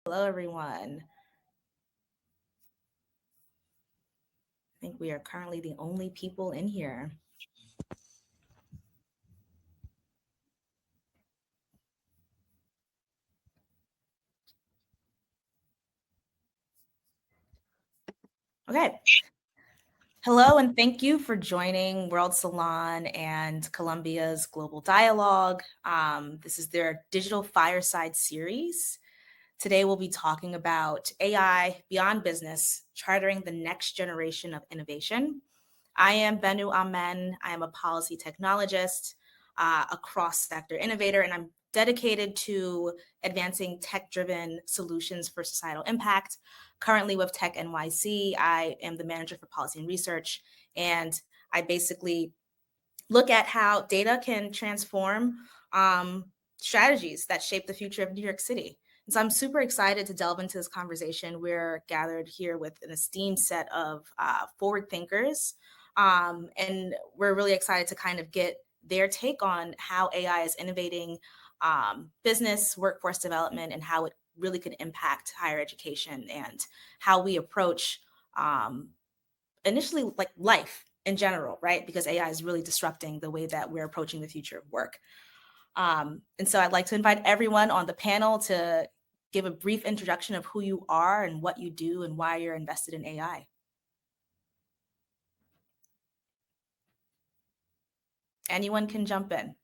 Hello, everyone. I think we are currently the only people in here. Okay. Hello, and thank you for joining World Salon and Columbia's Global Dialogue. This is their digital Fireside series. Today, we'll be talking about AI beyond business, chartering the next generation of innovation. I am Benu Amen. I am a policy technologist, a cross-sector innovator, and I'm dedicated to advancing tech-driven solutions for societal impact. Currently with Tech NYC, I am the manager for policy and research, and I basically look at how data can transform strategies that shape the future of New York City. And so I'm super excited to delve into this conversation. We're gathered here with an esteemed set of forward thinkers, and we're really excited to kind of get their take on how AI is innovating business, workforce development, and how it really could impact higher education and how we approach initially like life in general, right? Because AI is really disrupting the way that we're approaching the future of work. And so I'd like to invite everyone on the panel to give a brief introduction of who you are and what you do and why you're invested in AI. Anyone can jump in.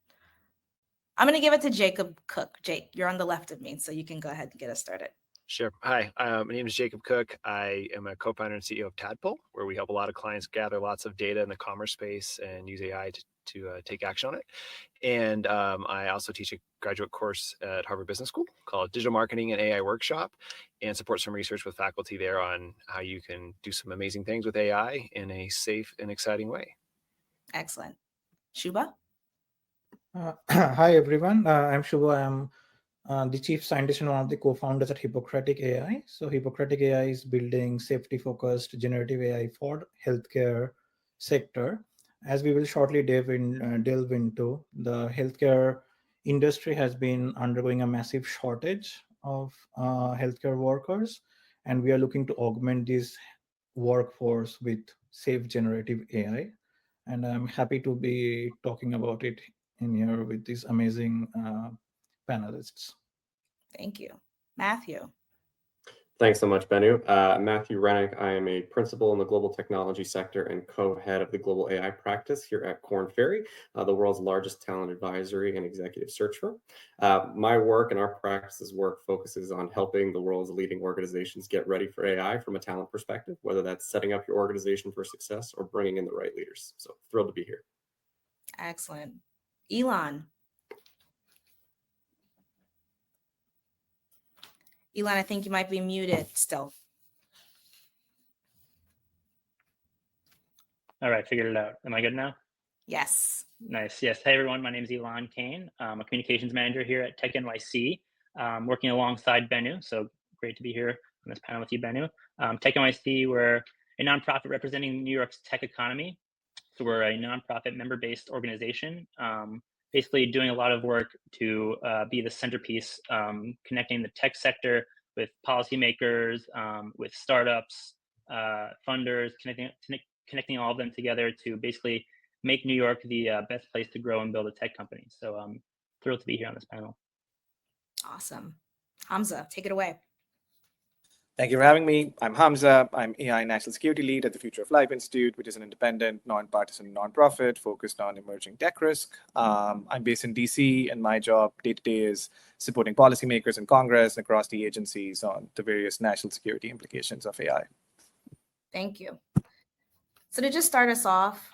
I'm going to give it to Jacob Cook. Jake, you're on the left of me, so you can go ahead and get us started. Sure. Hi, my name is Jacob Cook. I am a co-founder and CEO of Tadpole, where we help a lot of clients gather lots of data in the commerce space and use AI to take action on it. And I also teach a graduate course at Harvard Business School called Digital Marketing and AI Workshop, and support some research with faculty there on how you can do some amazing things with AI in a safe and exciting way. Excellent. Shubha? Hi, everyone. I'm Shubha. I'm the chief scientist and one of the co-founders at Hippocratic AI. So Hippocratic AI is building safety-focused generative AI for healthcare sector. As we will shortly delve into, the healthcare industry has been undergoing a massive shortage of healthcare workers, and we are looking to augment this workforce with safe generative AI. And I'm happy to be talking about it in here with these amazing panelists. Thank you. Matthew? Thanks so much, Benu. Matthew Rennick. I am a principal in the global technology sector and co-head of the global AI practice here at Korn Ferry, the world's largest talent advisory and executive search firm. My work and our practice's work focuses on helping the world's leading organizations get ready for AI from a talent perspective, whether that's setting up your organization for success or bringing in the right leaders. So thrilled to be here. Excellent. Elon? Elon, I think you might be muted still. All right, figured it out. Am I good now? Yes. Nice. Yes. Hey, everyone. My name is Elon Kane. I'm a communications manager here at Tech NYC, working alongside Benu. So great to be here on this panel with you, Benu. Tech NYC, we're a nonprofit representing New York's tech economy. So we're a nonprofit member-based organization, basically doing a lot of work to be the centerpiece, connecting the tech sector with policymakers, with startups, funders, connecting all of them together to basically make New York the best place to grow and build a tech company. So I'm thrilled to be here on this panel. Awesome. Hamza, take it away. Thank you for having me. I'm Hamza. I'm AI National Security Lead at the Future of Life Institute, which is an independent, nonpartisan nonprofit focused on emerging tech risk. I'm based in DC, and my job day-to-day is supporting policymakers in Congress and across the agencies on the various national security implications of AI. Thank you. So to just start us off,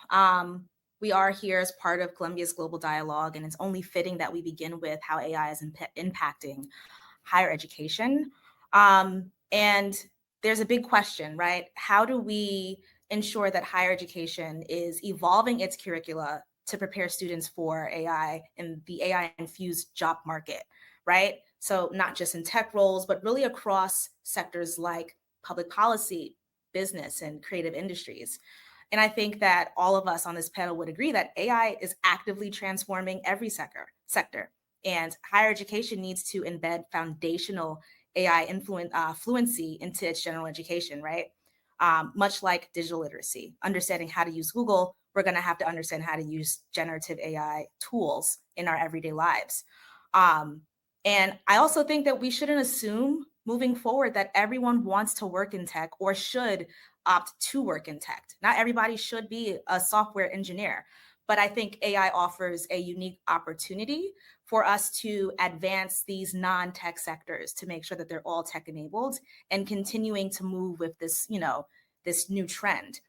we are here as part of Columbia's Global Dialogue, and it's only fitting that we begin with how AI is impacting higher education. And there's a big question, right? How do we ensure that higher education is evolving its curricula to prepare students for AI and the AI-infused job market, right? So not just in tech roles, but really across sectors like public policy, business, and creative industries. And I think that all of us on this panel would agree that AI is actively transforming every sector, and higher education needs to embed foundational AI fluency into its general education, right? Much like digital literacy, understanding how to use Google, we're going to have to understand how to use generative AI tools in our everyday lives. And I also think that we shouldn't assume moving forward that everyone wants to work in tech or should opt to work in tech. Not everybody should be a software engineer, but I think AI offers a unique opportunity for us to advance these non-tech sectors to make sure that they're all tech enabled and continuing to move with this, this new trend.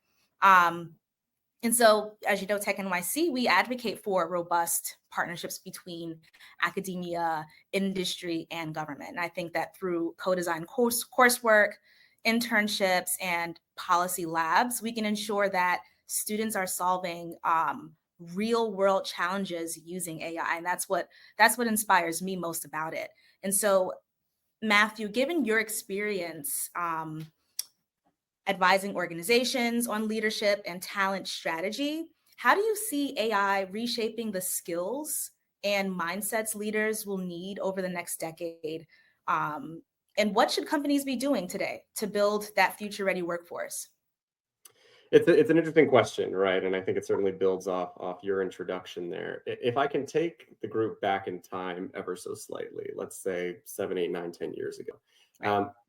And so, as you know, Tech NYC, we advocate for robust partnerships between academia, industry, and government. And I think that through co-design coursework, internships, and policy labs, we can ensure that students are solving real world challenges using AI. And that's what inspires me most about it. And so, Matthew, given your experience advising organizations on leadership and talent strategy, how do you see AI reshaping the skills and mindsets leaders will need over the next decade? And what should companies be doing today to build that future-ready workforce? It's an interesting question, right? And I think it certainly builds off your introduction there. If I can take the group back in time ever so slightly, let's say 7, 8, 9, 10 years ago,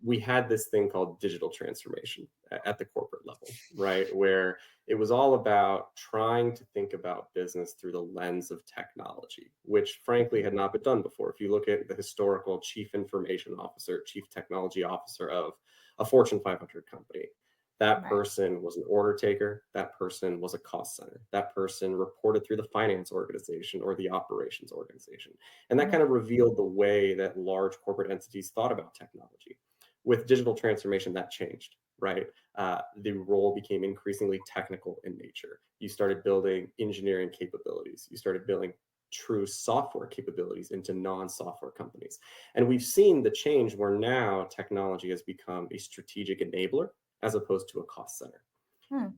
we had this thing called digital transformation at the corporate level, right? Where it was all about trying to think about business through the lens of technology, which frankly had not been done before. If you look at the historical chief information officer, chief technology officer of a Fortune 500 company, that person was an order taker. That person was a cost center. That person reported through the finance organization or the operations organization. And that kind of revealed the way that large corporate entities thought about technology. With digital transformation, that changed, right? The role became increasingly technical in nature. You started building engineering capabilities. You started building true software capabilities into non-software companies. And we've seen the change where now technology has become a strategic enabler as opposed to a cost center.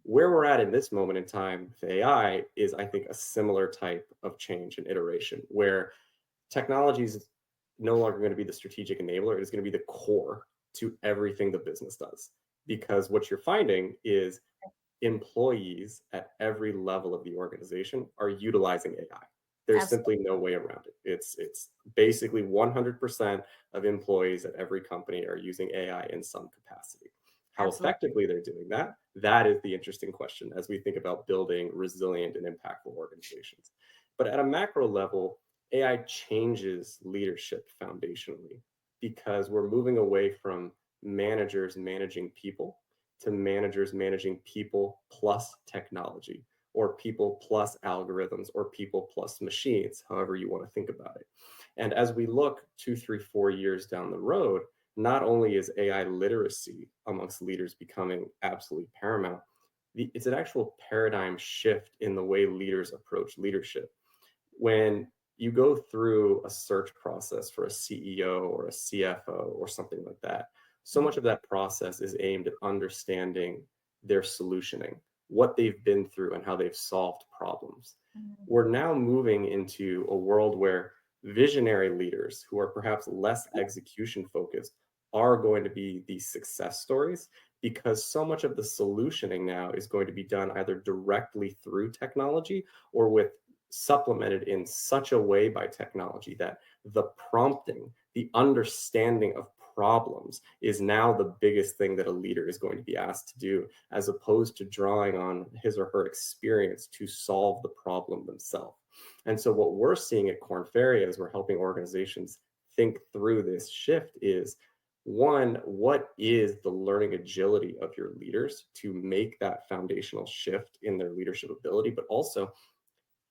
Where we're at in this moment in time with AI is, I think, a similar type of change and iteration where technology is no longer going to be the strategic enabler. It is going to be the core to everything the business does. Because what you're finding is employees at every level of the organization are utilizing AI. There's simply no way around it. It's basically 100% of employees at every company are using AI in some capacity. How effectively they're doing that, that is the interesting question as we think about building resilient and impactful organizations. But at a macro level, AI changes leadership foundationally because we're moving away from managers managing people to managers managing people plus technology, or people plus algorithms, or people plus machines, however you want to think about it. And as we look 2, 3, 4 years down the road, not only is AI literacy amongst leaders becoming absolutely paramount, it's an actual paradigm shift in the way leaders approach leadership. When you go through a search process for a CEO or a CFO or something like that, so much of that process is aimed at understanding their solutioning, what they've been through and how they've solved problems. We're now moving into a world where visionary leaders who are perhaps less execution focused are going to be these success stories, because so much of the solutioning now is going to be done either directly through technology or with supplemented in such a way by technology that the prompting, the understanding of problems is now the biggest thing that a leader is going to be asked to do, as opposed to drawing on his or her experience to solve the problem themselves. And so what we're seeing at Korn Ferry as we're helping organizations think through this shift is, one, what is the learning agility of your leaders to make that foundational shift in their leadership ability, but also,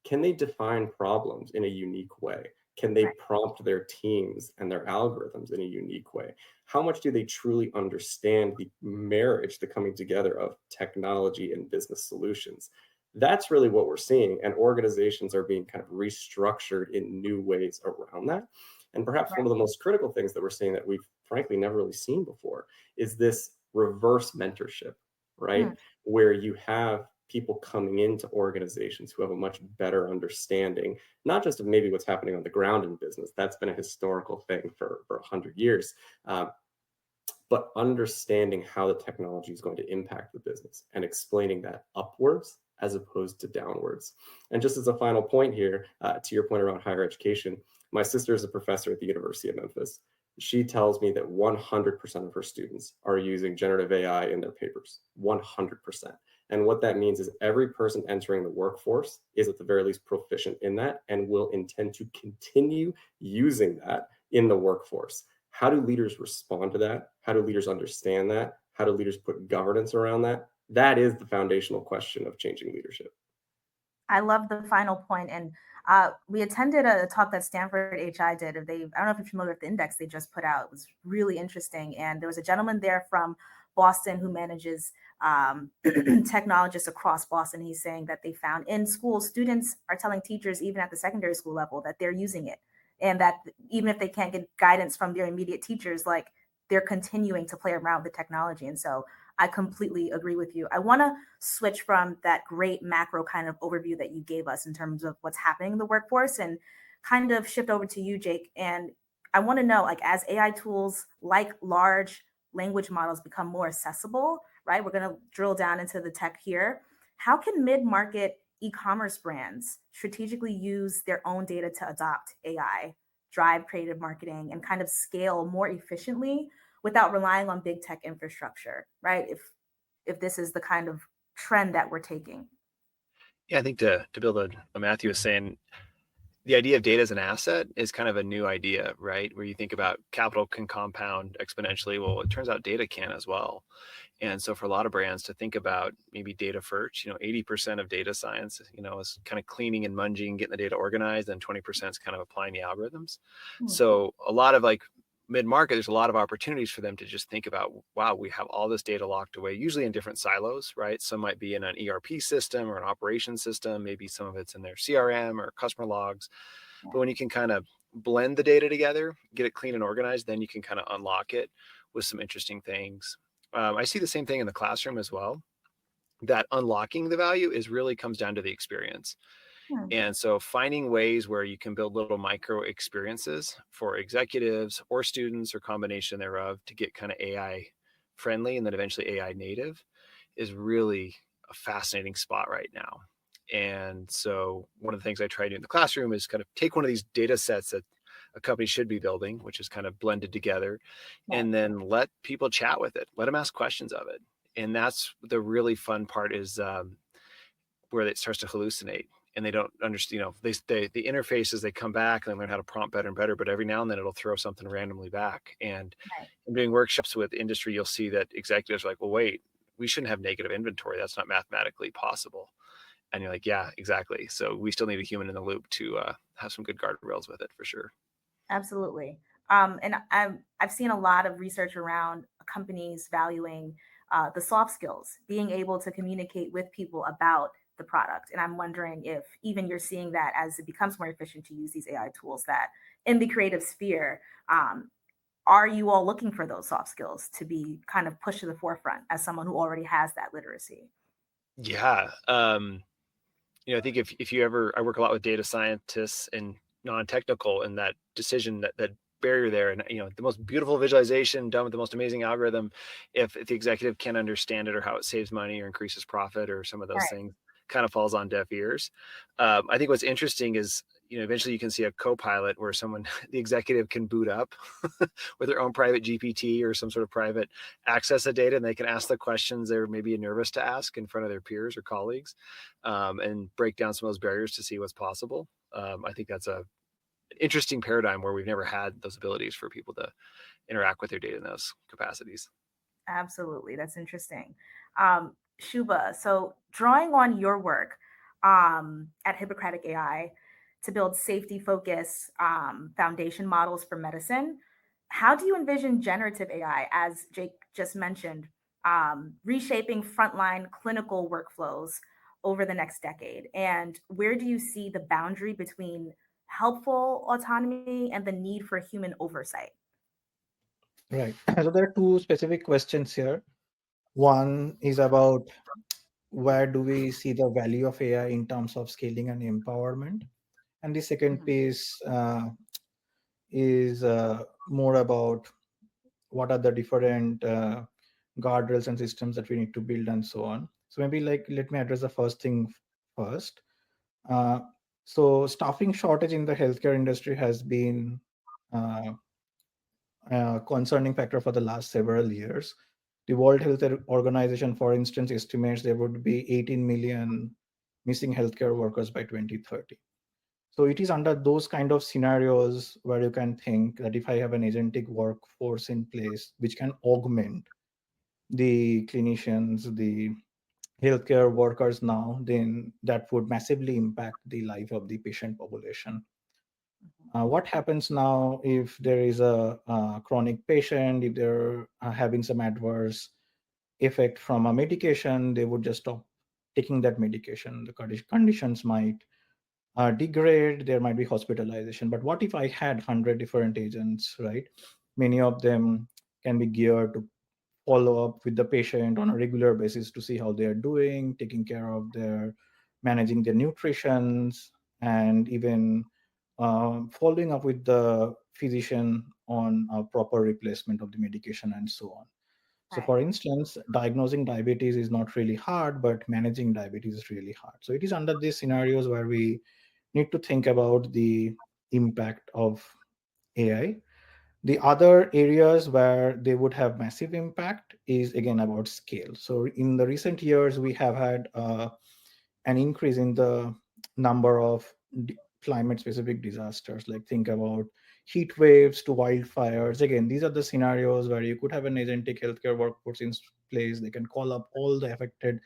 can they define problems in a unique way? Can they prompt their teams and their algorithms in a unique way? How much do they truly understand the marriage, the coming together of technology and business solutions? That's really what we're seeing. And organizations are being kind of restructured in new ways around that. And perhaps one of the most critical things that we're seeing that we've frankly never really seen before is this reverse mentorship, right? Where you have people coming into organizations who have a much better understanding, not just of maybe what's happening on the ground in business. That's been a historical thing for 100 years. but understanding how the technology is going to impact the business and explaining that upwards as opposed to downwards. And just as a final point here, to your point around higher education, my sister is a professor at the University of Memphis. She tells me that 100% of her students are using generative AI in their papers, 100%. And what that means is every person entering the workforce is at the very least proficient in that and will intend to continue using that in the workforce. How do leaders respond to that? How do leaders understand that? How do leaders put governance around that? That is the foundational question of changing leadership. I love the final point. And we attended a talk that Stanford HI did. I don't know if you're familiar with the index they just put out. It was really interesting. And there was a gentleman there from Boston who manages technologists across Boston. He's saying that they found in schools, students are telling teachers, even at the secondary school level, that they're using it. And that even if they can't get guidance from their immediate teachers, like they're continuing to play around with the technology. And so I completely agree with you. I want to switch from that great macro kind of overview that you gave us in terms of what's happening in the workforce and kind of shift over to you, Jake. And I want to know, like, as AI tools like large language models become more accessible, right? We're going to drill down into the tech here. How can mid-market e-commerce brands strategically use their own data to adopt AI, drive creative marketing, and kind of scale more efficiently without relying on big tech infrastructure, right? If this is the kind of trend that we're taking. Yeah, I think to build on what Matthew was saying, the idea of data as an asset is kind of a new idea, right? Where you think about capital can compound exponentially. Well, it turns out data can as well. And so for a lot of brands to think about maybe data first, 80% of data science, is kind of cleaning and munging, getting the data organized, and 20% is kind of applying the algorithms. So a lot of like mid-market, there's a lot of opportunities for them to just think about, wow, we have all this data locked away, usually in different silos, right? Some might be in an ERP system or an operations system. Maybe some of it's in their CRM or customer logs. But when you can kind of blend the data together, get it clean and organized, then you can kind of unlock it with some interesting things. I see the same thing in the classroom as well. That unlocking the value really comes down to the experience. And so finding ways where you can build little micro experiences for executives or students or combination thereof to get kind of AI friendly and then eventually AI native is really a fascinating spot right now. And so one of the things I try to do in the classroom is kind of take one of these data sets that a company should be building, which is kind of blended together, and then let people chat with it, let them ask questions of it. And that's the really fun part is where it starts to hallucinate and they don't understand, the interface as they come back and they learn how to prompt better and better, but every now and then it'll throw something randomly back. And in doing workshops with industry, you'll see that executives are like, well, wait, we shouldn't have negative inventory. That's not mathematically possible. And you're like, yeah, exactly. So we still need a human in the loop to have some good guardrails with it for sure. Absolutely. And I've seen a lot of research around companies valuing the soft skills, being able to communicate with people about the product. And I'm wondering if even you're seeing that as it becomes more efficient to use these AI tools, that in the creative sphere, are you all looking for those soft skills to be kind of pushed to the forefront as someone who already has that literacy? Yeah. I think if you ever, I work a lot with data scientists and non-technical, and that decision, that barrier there, and the most beautiful visualization done with the most amazing algorithm, if the executive can't understand it or how it saves money or increases profit or some of those things, kind of falls on deaf ears. I think what's interesting is, eventually you can see a co-pilot where the executive can boot up with their own private GPT or some sort of private access to data, and they can ask the questions they're maybe nervous to ask in front of their peers or colleagues, and break down some of those barriers to see what's possible. I think that's an interesting paradigm where we've never had those abilities for people to interact with their data in those capacities. Absolutely. That's interesting. Shubha, so drawing on your work at Hippocratic AI to build safety focused foundation models for medicine, how do you envision generative AI, as Jake just mentioned, reshaping frontline clinical workflows over the next decade? And where do you see the boundary between helpful autonomy and the need for human oversight? Right. So there are two specific questions here. One is about where do we see the value of AI in terms of scaling and empowerment? And the second piece is more about what are the different guardrails and systems that we need to build and so on. So maybe let me address the first thing first. Uh, so staffing shortage in the healthcare industry has been uh, a concerning factor for the last several years. The World Health Organization, for instance, estimates there would be 18 million missing healthcare workers by 2030. So it is under those kind of scenarios where you can think that if I have an agentic workforce in place, which can augment the clinicians, the healthcare workers now, then that would massively impact the life of the patient population. What happens now if there is a chronic patient, if they're having some adverse effect from a medication, they would just stop taking that medication. The conditions might degrade, there might be hospitalization. But what if I had 100 different agents, right? Many of them can be geared to follow up with the patient on a regular basis to see how they are doing, taking care of their managing their nutritions, and even following up with the physician on a proper replacement of the medication and so on. So, Right. for instance, diagnosing diabetes is not really hard, but managing diabetes is really hard. So, it is under these scenarios where we need to think about the impact of AI. The other areas where they would have massive impact is again about scale. So in the recent years, we have had an increase in the number of climate-specific disasters. Like think about heat waves to wildfires. Again, these are the scenarios where you could have an agentic healthcare workforce in place. They can call up all the affected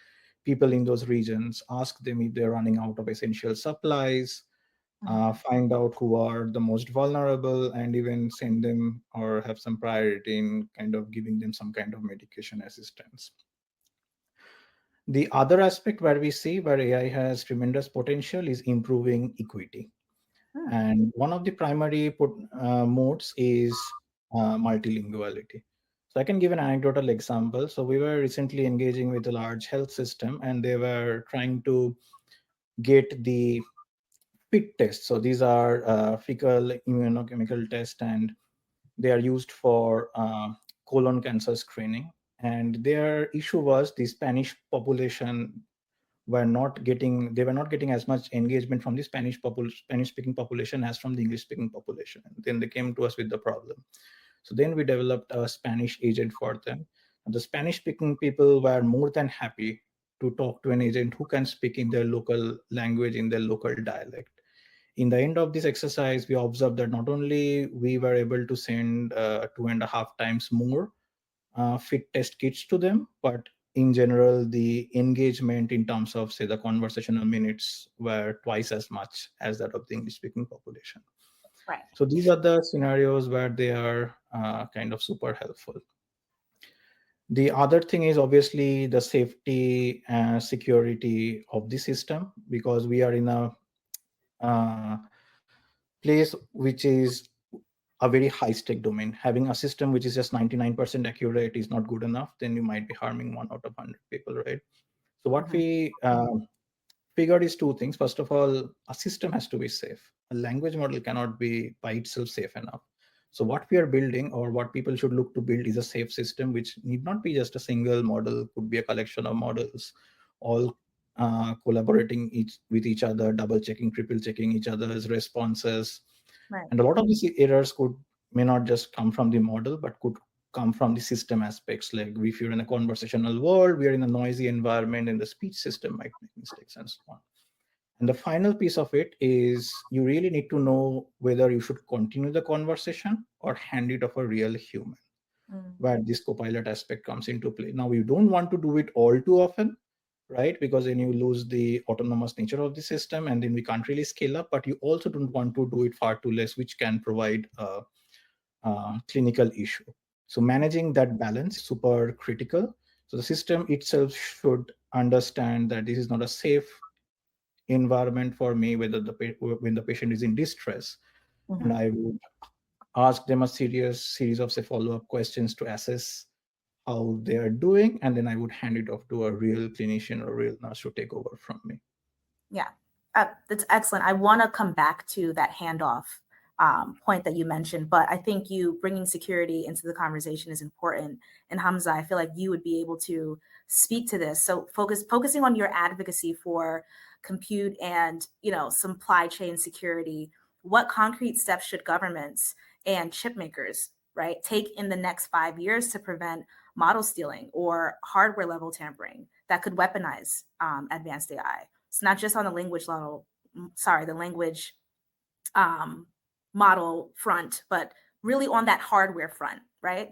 people in those regions, ask them if they're running out of essential supplies, find out who are the most vulnerable, and even send them or have some priority in kind of giving them some kind of medication assistance. The other aspect where we see where AI has tremendous potential is improving equity. And one of the primary modes is multilinguality. So I can give an anecdotal example. So we were recently engaging with a large health system, and they were trying to get the FIT tests. So these are fecal immunochemical tests, and they are used for colon cancer screening. And their issue was the Spanish population they were not getting as much engagement from the Spanish speaking population as from the English speaking population. And then they came to us with the problem. So then we developed a Spanish agent for them. And the Spanish speaking people were more than happy to talk to an agent who can speak in their local language, in their local dialect. In the end of this exercise, we observed that not only we were able to send 2.5 times more fit test kits to them, but in general, the engagement in terms of, say, the conversational minutes were twice as much as that of the English speaking population. Right. So these are the scenarios where they are kind of super helpful. The other thing is obviously the safety and security of the system, because we are in a uh, place which is a very high stake domain. Having a system which is just 99% accurate is not good enough. Then you might be harming 1 out of 100 people, right? So what we figured is two things. First of all, a system has to be safe. A language model cannot be by itself safe enough. So what we are building, or what people should look to build, is a safe system, which need not be just a single model, could be a collection of models, all collaborating with each other, double checking, triple checking each other's responses. Right. And a lot of these errors may not just come from the model, but could come from the system aspects. Like if you're in a conversational world, we are in a noisy environment, and the speech system might make mistakes and so on. And the final piece of it is you really need to know whether you should continue the conversation or hand it off a real human, where this copilot aspect comes into play. Now, you don't want to do it all too often, right? Because then you lose the autonomous nature of the system, and then we can't really scale up. But you also don't want to do it far too less, which can provide a clinical issue. So managing that balance is super critical. So the system itself should understand that this is not a safe environment for me, when the patient is in distress. And I would ask them a series of, say, follow-up questions to assess how they are doing, and then I would hand it off to a real clinician or a real nurse to take over from me. Yeah, that's excellent. I want to come back to that handoff point that you mentioned, but I think you bringing security into the conversation is important. And Hamza, I feel like you would be able to speak to this. So focusing on your advocacy for compute and, supply chain security, what concrete steps should governments and chip makers, right, take in the next 5 years to prevent model stealing or hardware level tampering that could weaponize advanced AI? It's not just on the language model front, but really on that hardware front, right?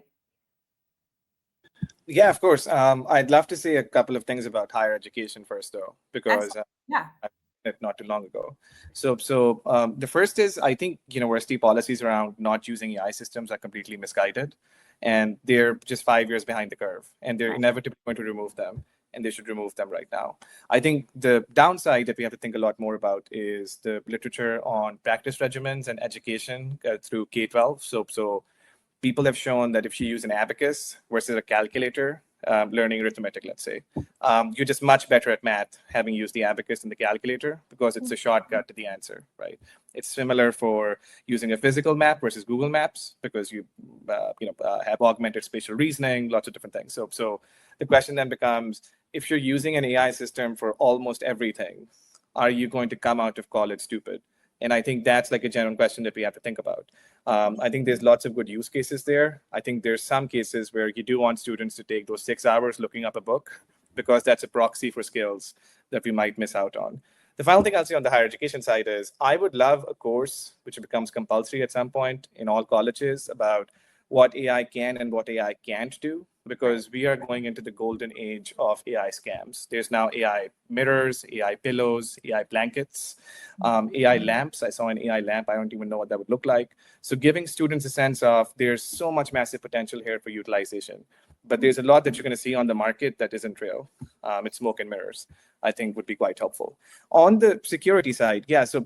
Yeah, of course. I'd love to say a couple of things about higher education first, though, because yeah, not too long ago. So the first is, I think university policies around not using AI systems are completely misguided, and they're just 5 years behind the curve, and they're inevitably going to remove them, and they should remove them right now. I think the downside that we have to think a lot more about is the literature on practice regimens and education through K-12. So people have shown that if you use an abacus versus a calculator, learning arithmetic, let's say, you're just much better at math having used the abacus and the calculator because it's a shortcut to the answer, right? It's similar for using a physical map versus Google Maps because you have augmented spatial reasoning, lots of different things. So the question then becomes, if you're using an AI system for almost everything, are you going to come out of college stupid? And I think that's like a general question that we have to think about. I think there's lots of good use cases there. I think there's some cases where you do want students to take those 6 hours looking up a book because that's a proxy for skills that we might miss out on. The final thing I'll say on the higher education side is I would love a course which becomes compulsory at some point in all colleges about what AI can and what AI can't do, because we are going into the golden age of AI scams. There's now AI mirrors, AI pillows, AI blankets, AI lamps. I saw an AI lamp. I don't even know what that would look like. So giving students a sense of there's so much massive potential here for utilization, but there's a lot that you're going to see on the market that isn't real. It's smoke and mirrors, I think would be quite helpful. On the security side, yeah, so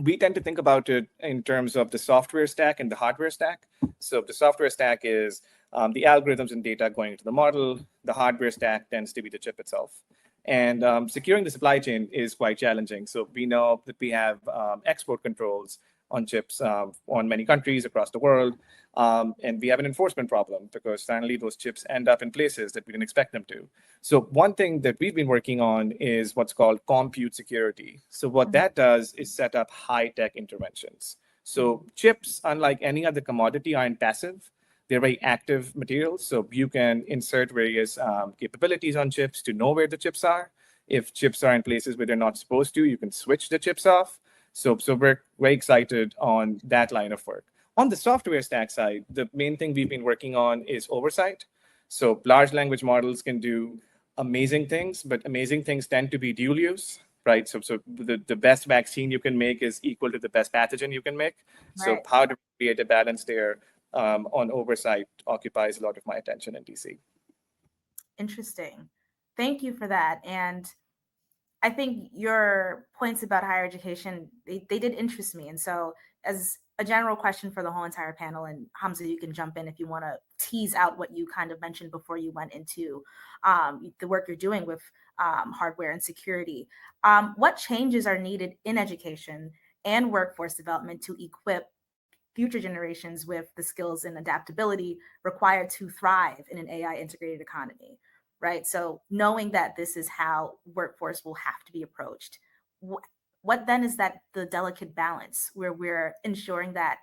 we tend to think about it in terms of the software stack and the hardware stack. So the software stack is the algorithms and data going into the model. The hardware stack tends to be the chip itself. And securing the supply chain is quite challenging. So we know that we have export controls on chips on many countries across the world. And we have an enforcement problem because finally those chips end up in places that we didn't expect them to. So one thing that we've been working on is what's called compute security. So what that does is set up high-tech interventions. So chips, unlike any other commodity, aren't passive. They're very active materials. So you can insert various capabilities on chips to know where the chips are. If chips are in places where they're not supposed to, you can switch the chips off. So we're very excited on that line of work. On the software stack side, the main thing we've been working on is oversight. So large language models can do amazing things, but amazing things tend to be dual use, right? So the best vaccine you can make is equal to the best pathogen you can make. So how to create a balance there on oversight occupies a lot of my attention in DC. Interesting. Thank you for that. And I think your points about higher education, they did interest me. And so as a general question for the whole entire panel, and Hamza, you can jump in if you want to tease out what you kind of mentioned before you went into the work you're doing with hardware and security. What changes are needed in education and workforce development to equip future generations with the skills and adaptability required to thrive in an AI integrated economy? Right. So knowing that this is how workforce will have to be approached, what then is that the delicate balance where we're ensuring that,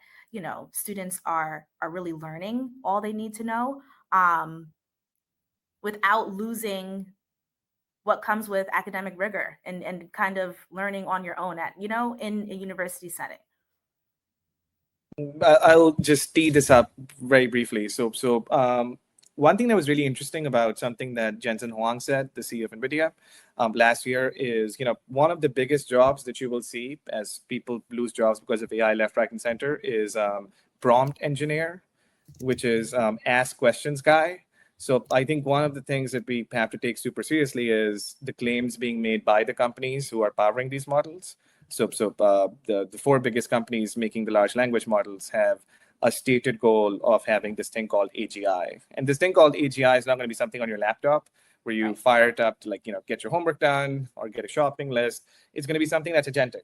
students are really learning all they need to know without losing what comes with academic rigor and kind of learning on your own in a university setting? I'll just tee this up very briefly. So one thing that was really interesting about something that Jensen Huang said, the CEO of NVIDIA, last year is, one of the biggest jobs that you will see as people lose jobs because of AI left, right, and center is prompt engineer, which is ask questions guy. So I think one of the things that we have to take super seriously is the claims being made by the companies who are powering these models. So the four biggest companies making the large language models have a stated goal of having this thing called AGI. And this thing called AGI is not going to be something on your laptop where you fire it up to get your homework done or get a shopping list. It's going to be something that's agentic,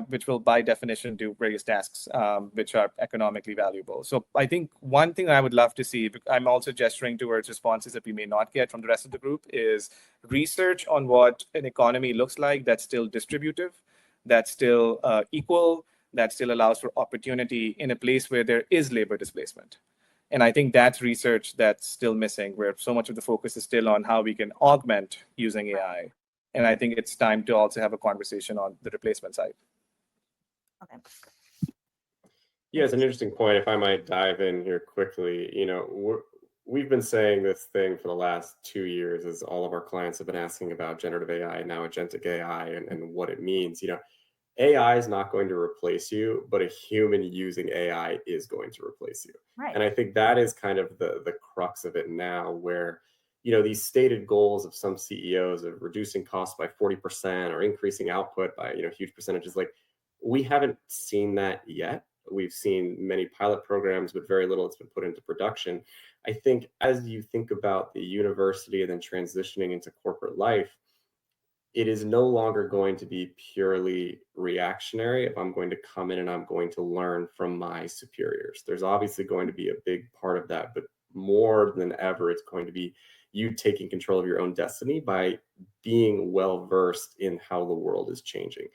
which will by definition do various tasks which are economically valuable. So I think one thing I would love to see, I'm also gesturing towards responses that we may not get from the rest of the group, is research on what an economy looks like that's still distributive, that's still equal, that still allows for opportunity in a place where there is labor displacement. And I think that's research that's still missing, where so much of the focus is still on how we can augment using AI. And I think it's time to also have a conversation on the replacement side. Okay. Yeah, it's an interesting point. If I might dive in here quickly, we've been saying this thing for the last 2 years as all of our clients have been asking about generative AI, now agentic AI, and what it means. AI is not going to replace you, but a human using AI is going to replace you. Right. And I think that is kind of the crux of it now, where these stated goals of some CEOs of reducing costs by 40% or increasing output by huge percentages, like we haven't seen that yet. We've seen many pilot programs, but very little that's been put into production. I think as you think about the university and then transitioning into corporate life, it is no longer going to be purely reactionary if I'm going to come in and I'm going to learn from my superiors. There's obviously going to be a big part of that, but more than ever, it's going to be you taking control of your own destiny by being well versed in how the world is changing.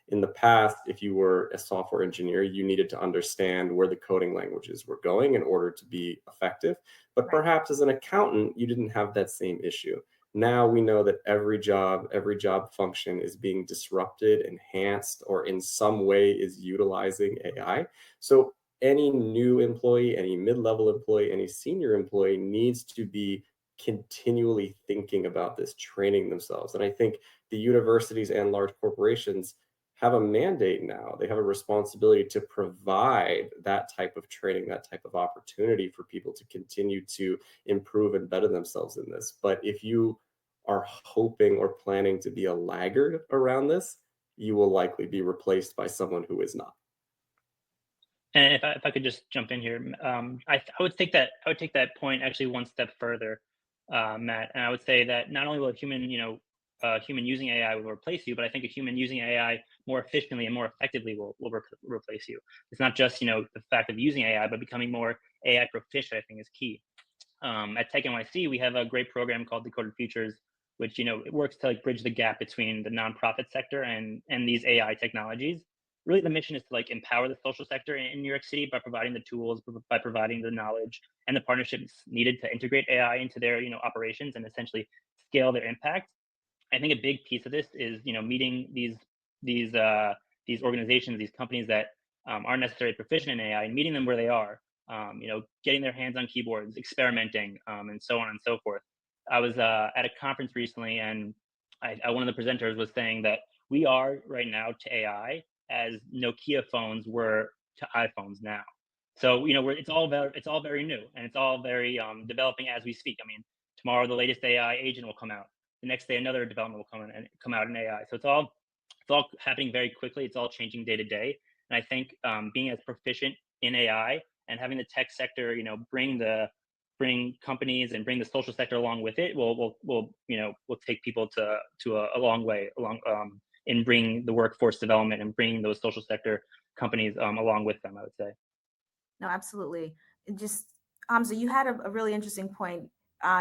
In the past, if you were a software engineer, you needed to understand where the coding languages were going in order to be effective. But perhaps as an accountant, you didn't have that same issue. Now we know that every job function is being disrupted, enhanced, or in some way is utilizing AI. So any new employee, any mid-level employee, any senior employee needs to be continually thinking about this, training themselves. And I think the universities and large corporations have a mandate now. They have a responsibility to provide that type of training, that type of opportunity for people to continue to improve and better themselves in this. But if you are hoping or planning to be a laggard around this, you will likely be replaced by someone who is not. And if I could just jump in here, I would take that point actually one step further, Matt. And I would say that not only will a human, human using AI will replace you, but I think a human using AI more efficiently and more effectively will replace you. It's not just the fact of using AI, but becoming more AI proficient, I think, is key. At Tech NYC, we have a great program called Decoded Futures, which it works to bridge the gap between the nonprofit sector and these AI technologies. Really, the mission is to empower the social sector in New York City by providing the tools, by providing the knowledge and the partnerships needed to integrate AI into their operations and essentially scale their impact. I think a big piece of this is meeting these organizations, these companies that aren't necessarily proficient in AI, and meeting them where they are. Getting their hands on keyboards, experimenting, and so on and so forth. I was at a conference recently, and one of the presenters was saying that we are right now to AI as Nokia phones were to iPhones now. So it's all very new, and it's all very developing as we speak. I mean, tomorrow the latest AI agent will come out. The next day another development will come out in AI. So it's all happening very quickly. It's all changing day to day. And I think being as proficient in AI and having the tech sector, bring companies and bring the social sector along with it will take people to a long way in bringing the workforce development and bringing those social sector companies along with them, I would say. No, absolutely. Just Hamza, you had a really interesting point.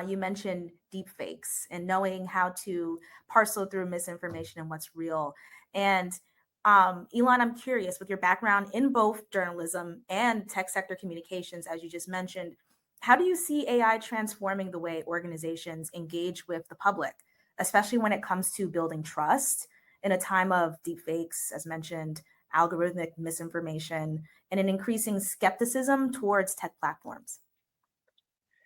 You mentioned deep fakes and knowing how to parcel through misinformation and what's real. And Elon, I'm curious, with your background in both journalism and tech sector communications, as you just mentioned, how do you see AI transforming the way organizations engage with the public, especially when it comes to building trust in a time of deepfakes, as mentioned, algorithmic misinformation, and an increasing skepticism towards tech platforms?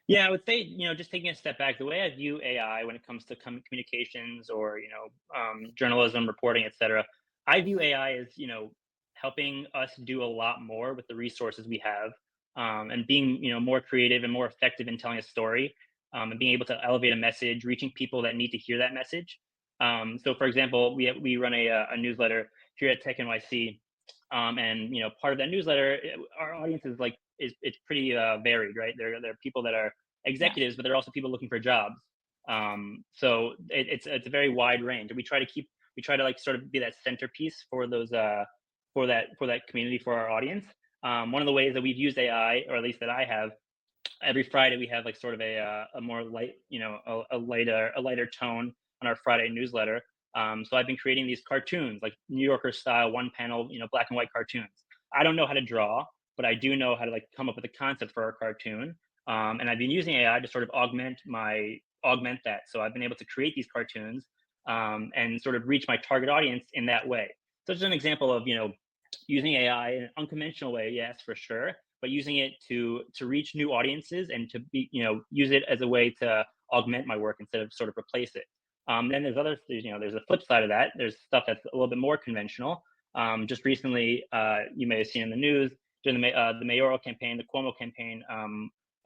Yeah, I would say, just taking a step back, the way I view AI when it comes to communications or, journalism, reporting, et cetera, I view AI as, helping us do a lot more with the resources we have, and being, more creative and more effective in telling a story, and being able to elevate a message, reaching people that need to hear that message. So, for example, we run a newsletter here at Tech NYC, and part of that newsletter, our audience is it's pretty varied, right? There are people that are executives, but there are also people looking for jobs. So it's a very wide range, and we try to keep we try to like sort of be that centerpiece for those for that community, for our audience. One of the ways that we've used AI, or at least that I have, every Friday we have like sort of a more light, a lighter tone on our Friday newsletter. So I've been creating these cartoons, like New Yorker style, one panel, black and white cartoons. I don't know how to draw, but I do know how to like come up with a concept for a cartoon. And I've been using AI to sort of augment that. So I've been able to create these cartoons and sort of reach my target audience in that way. So it's an example of, using AI in an unconventional way, yes, for sure, but using it to reach new audiences and to be, use it as a way to augment my work instead of sort of replace it. Then there's a flip side of that. There's stuff that's a little bit more conventional. Just recently, you may have seen in the news during the mayoral campaign, the Cuomo campaign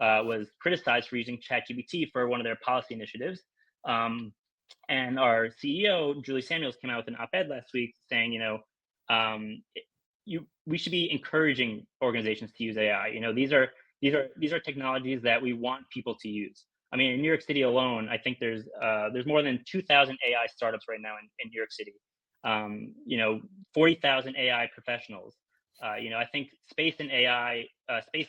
was criticized for using ChatGPT for one of their policy initiatives. And our CEO, Julie Samuels, came out with an op-ed last week saying, we should be encouraging organizations to use AI. These are technologies that we want people to use. I mean, in New York City alone, I think there's more than 2,000 AI startups right now in New York City. 40,000 AI professionals. I think space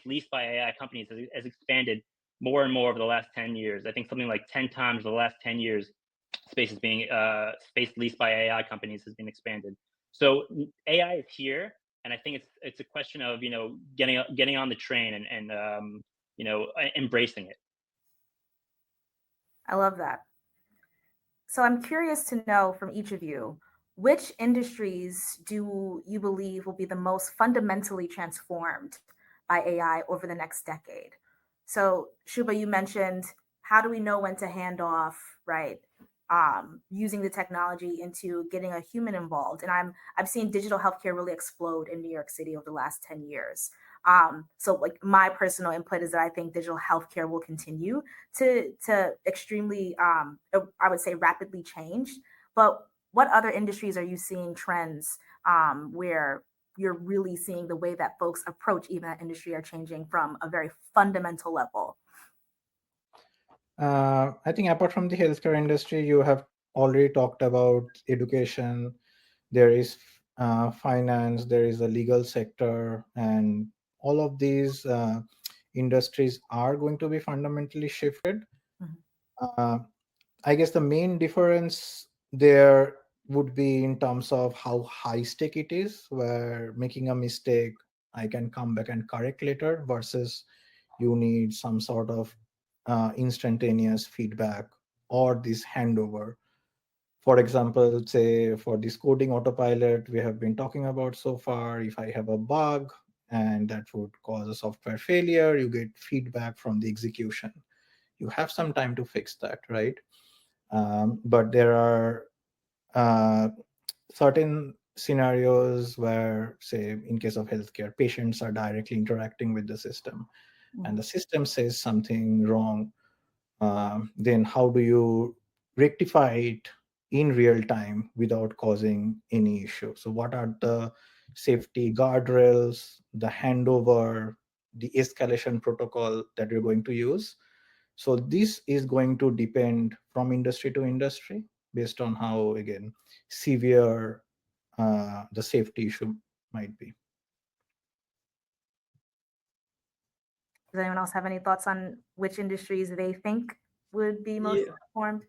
leased by AI companies has expanded more and more over the last 10 years. I think something like 10 times the last 10 years, space leased by AI companies has been expanded. So AI is here, and I think it's a question of getting on the train and embracing it. I love that. So I'm curious to know from each of you, which industries do you believe will be the most fundamentally transformed by AI over the next decade? So Shubha, you mentioned, how do we know when to hand off, right? Using the technology into getting a human involved. And I've seen digital healthcare really explode in New York City over the last 10 years. So like my personal input is that I think digital healthcare will continue to extremely, I would say, rapidly change. But what other industries are you seeing trends where you're really seeing the way that folks approach even that industry are changing from a very fundamental level? I think apart from the healthcare industry, you have already talked about education. There is finance, there is a legal sector, and all of these industries are going to be fundamentally shifted. Mm-hmm. I guess the main difference there would be in terms of how high stake it is, where making a mistake, I can come back and correct later, versus you need some sort of instantaneous feedback or this handover. For example, say for this coding autopilot we have been talking about so far, if I have a bug and that would cause a software failure, you get feedback from the execution. You have some time to fix that, right? But there are certain scenarios where, say, in case of healthcare, patients are directly interacting with the system, and the system says something wrong. Then how do you rectify it in real time without causing any issue? So what are the safety guardrails, the handover, the escalation protocol that you're going to use? So this is going to depend from industry to industry based on how, again, severe the safety issue might be. Does anyone else have any thoughts on which industries they think would be most transformed?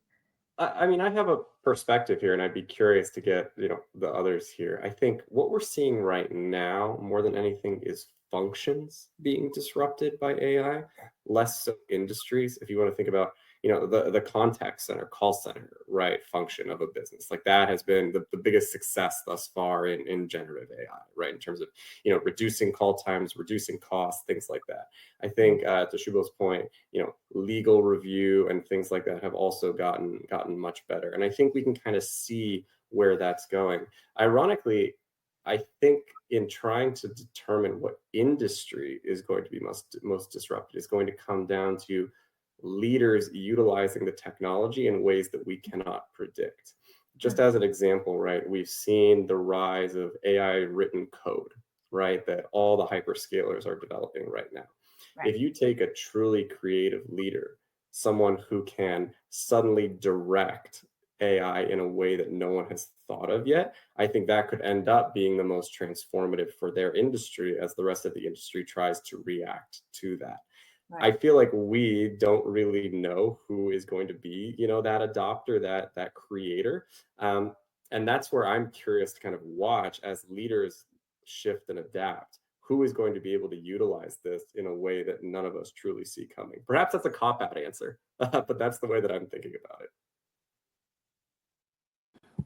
I mean, I have a perspective here, and I'd be curious to get the others here. I think what we're seeing right now, more than anything, is functions being disrupted by AI, less so industries. If you want to think about the contact center, call center, right, function of a business, like that has been the biggest success thus far in generative AI, right, in terms of reducing call times, reducing costs, things like that. I think to Shubha's point, legal review and things like that have also gotten much better, and I think we can kind of see where that's going. Ironically, I think in trying to determine what industry is going to be most disrupted is going to come down to leaders utilizing the technology in ways that we cannot predict. Just as an example, right, we've seen the rise of AI written code, right, that all the hyperscalers are developing right now. Right. If you take a truly creative leader, someone who can suddenly direct AI in a way that no one has thought of yet, I think that could end up being the most transformative for their industry as the rest of the industry tries to react to that. I Right. feel like we don't really know who is going to be, that adopter, that creator, and that's where I'm curious to kind of watch as leaders shift and adapt. Who is going to be able to utilize this in a way that none of us truly see coming? Perhaps that's a cop-out answer, but that's the way that I'm thinking about it.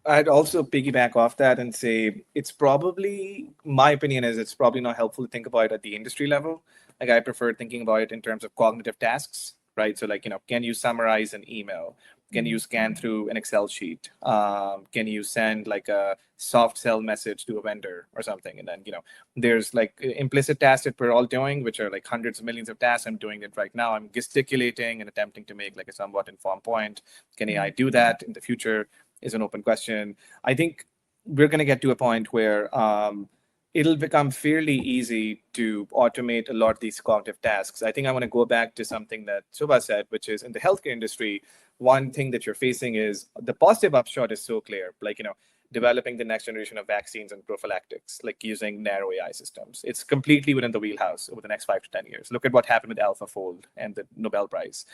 I'd also piggyback off that and say it's probably, my opinion is it's probably not helpful to think about it at the industry level. Like I prefer thinking about it in terms of cognitive tasks, right? So like, can you summarize an email? Can you scan through an Excel sheet? Can you send like a soft sell message to a vendor or something? And then, there's like implicit tasks that we're all doing, which are like hundreds of millions of tasks. I'm doing it right now. I'm gesticulating and attempting to make like a somewhat informed point. Can AI do that in the future? Is an open question. I think we're going to get to a point where it'll become fairly easy to automate a lot of these cognitive tasks. I think I want to go back to something that Subha said, which is in the healthcare industry, one thing that you're facing is the positive upshot is so clear. Like, developing the next generation of vaccines and prophylactics, like using narrow AI systems. It's completely within the wheelhouse over the next 5 to 10 years. Look at what happened with AlphaFold and the Nobel Prize